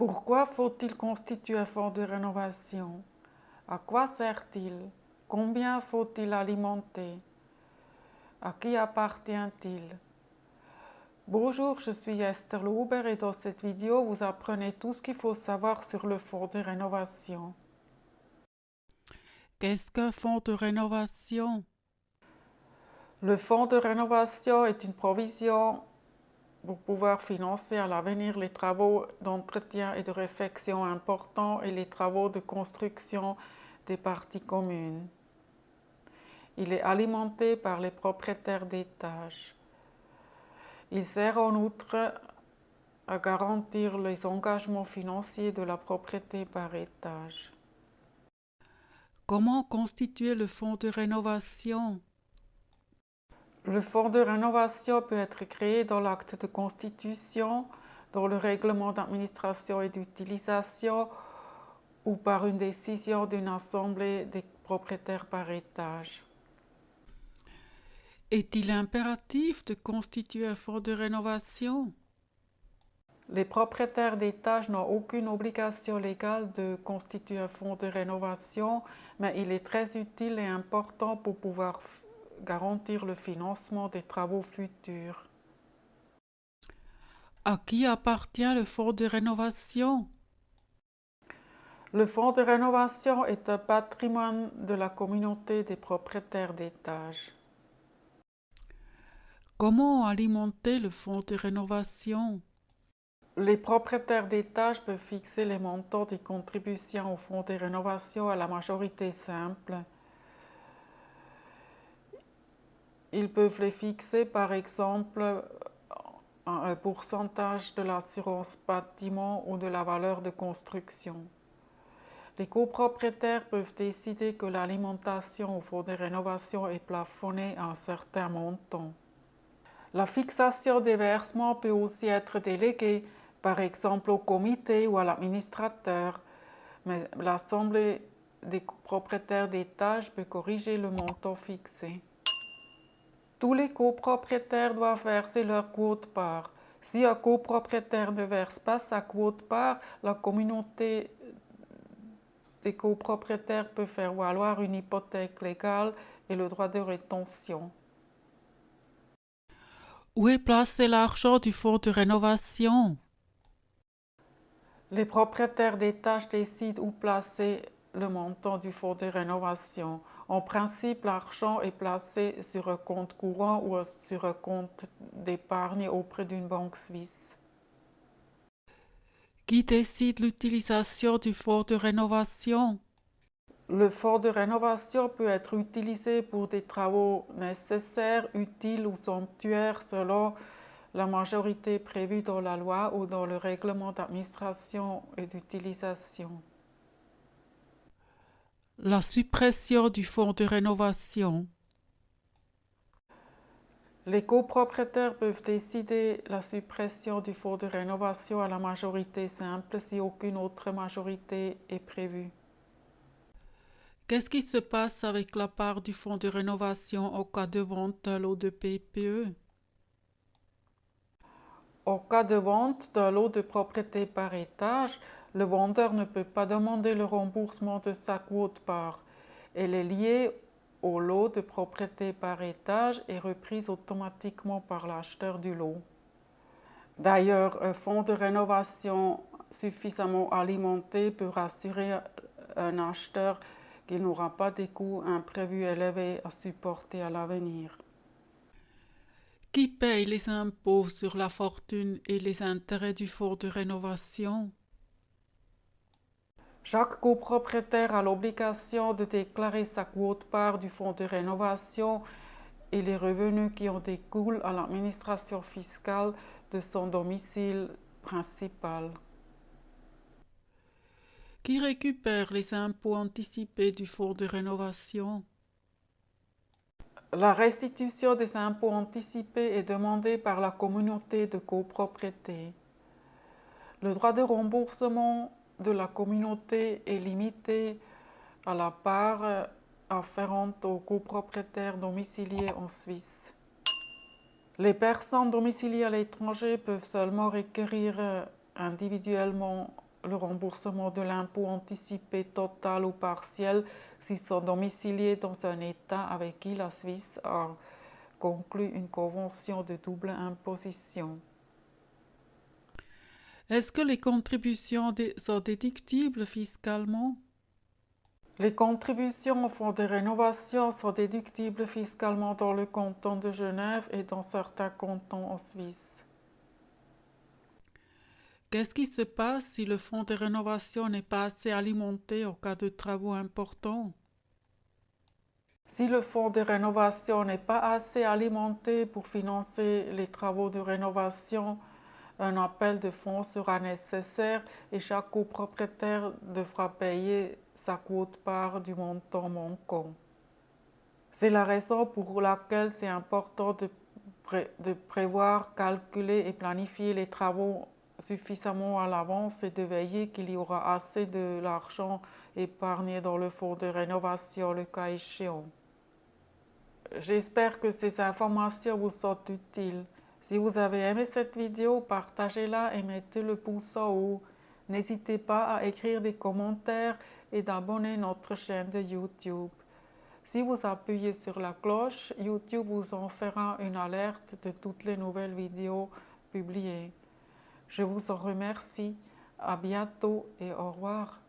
Pourquoi faut-il constituer un fonds de rénovation? À quoi sert-il? Combien faut-il alimenter? À qui appartient-il? Bonjour, je suis Esther Lauber et dans cette vidéo, vous apprenez tout ce qu'il faut savoir sur le fonds de rénovation. Qu'est-ce qu'un fonds de rénovation? Le fonds de rénovation est une provision pour pouvoir financer à l'avenir les travaux d'entretien et de réfection importants et les travaux de construction des parties communes. Il est alimenté par les propriétaires d'étages. Il sert en outre à garantir les engagements financiers de la propriété par étage. Comment constituer le fonds de rénovation? Le fonds de rénovation peut être créé dans l'acte de constitution, dans le règlement d'administration et d'utilisation ou par une décision d'une assemblée des propriétaires par étage. Est-il impératif de constituer un fonds de rénovation? Les propriétaires d'étages n'ont aucune obligation légale de constituer un fonds de rénovation, mais il est très utile et important pour pouvoir garantir le financement des travaux futurs. À qui appartient le fonds de rénovation? Le fonds de rénovation est un patrimoine de la communauté des propriétaires d'étages. Comment alimenter le fonds de rénovation? Les propriétaires d'étages peuvent fixer les montants des contributions au fonds de rénovation à la majorité simple. Ils peuvent les fixer par exemple à un pourcentage de l'assurance bâtiment ou de la valeur de construction. Les copropriétaires peuvent décider que l'alimentation au fonds de rénovation est plafonnée à un certain montant. La fixation des versements peut aussi être déléguée, par exemple au comité ou à l'administrateur, mais l'assemblée des propriétaires d'étages peut corriger le montant fixé. Tous les copropriétaires doivent verser leur quote-part. Si un copropriétaire ne verse pas sa quote-part, la communauté des copropriétaires peut faire valoir une hypothèque légale et le droit de rétention. Où est placé l'argent du fonds de rénovation? Les propriétaires d'étages décident où placer le montant du fonds de rénovation. En principe, l'argent est placé sur un compte courant ou sur un compte d'épargne auprès d'une banque suisse. Qui décide l'utilisation du fonds de rénovation? Le fonds de rénovation peut être utilisé pour des travaux nécessaires, utiles ou somptuaires selon la majorité prévue dans la loi ou dans le règlement d'administration et d'utilisation. La suppression du fonds de rénovation. Les copropriétaires peuvent décider la suppression du fonds de rénovation à la majorité simple si aucune autre majorité est prévue. Qu'est-ce qui se passe avec la part du fonds de rénovation au cas de vente d'un lot de PPE? En cas de vente d'un lot de propriété par étage, le vendeur ne peut pas demander le remboursement de sa quote-part. Elle est liée au lot de propriété par étage et reprise automatiquement par l'acheteur du lot. D'ailleurs, un fonds de rénovation suffisamment alimenté peut rassurer un acheteur qu'il n'aura pas des coûts imprévus élevés à supporter à l'avenir. Qui paye les impôts sur la fortune et les intérêts du fonds de rénovation? Chaque copropriétaire a l'obligation de déclarer sa quote-part du fonds de rénovation et les revenus qui en découlent à l'administration fiscale de son domicile principal. Qui récupère les impôts anticipés du fonds de rénovation? La restitution des impôts anticipés est demandée par la communauté de copropriété. Le droit de remboursement de la communauté est limité à la part afférente aux copropriétaires domiciliés en Suisse. Les personnes domiciliées à l'étranger peuvent seulement requérir individuellement le remboursement de l'impôt anticipé total ou partiel s'ils sont domiciliés dans un État avec qui la Suisse a conclu une convention de double imposition. Est-ce que les contributions sont déductibles fiscalement? Les contributions au fonds de rénovation sont déductibles fiscalement dans le canton de Genève et dans certains cantons en Suisse. Qu'est-ce qui se passe si le fonds de rénovation n'est pas assez alimenté en cas de travaux importants? Si le fonds de rénovation n'est pas assez alimenté pour financer les travaux de rénovation, un appel de fonds sera nécessaire et chaque copropriétaire devra payer sa quote-part du montant manquant. C'est la raison pour laquelle c'est important de prévoir, calculer et planifier les travaux suffisamment à l'avance et de veiller qu'il y aura assez de l'argent épargné dans le fonds de rénovation le cas échéant. J'espère que ces informations vous sont utiles. Si vous avez aimé cette vidéo, partagez-la et mettez le pouce en haut. N'hésitez pas à écrire des commentaires et d'abonner notre chaîne de YouTube. Si vous appuyez sur la cloche, YouTube vous en fera une alerte de toutes les nouvelles vidéos publiées. Je vous en remercie. À bientôt et au revoir.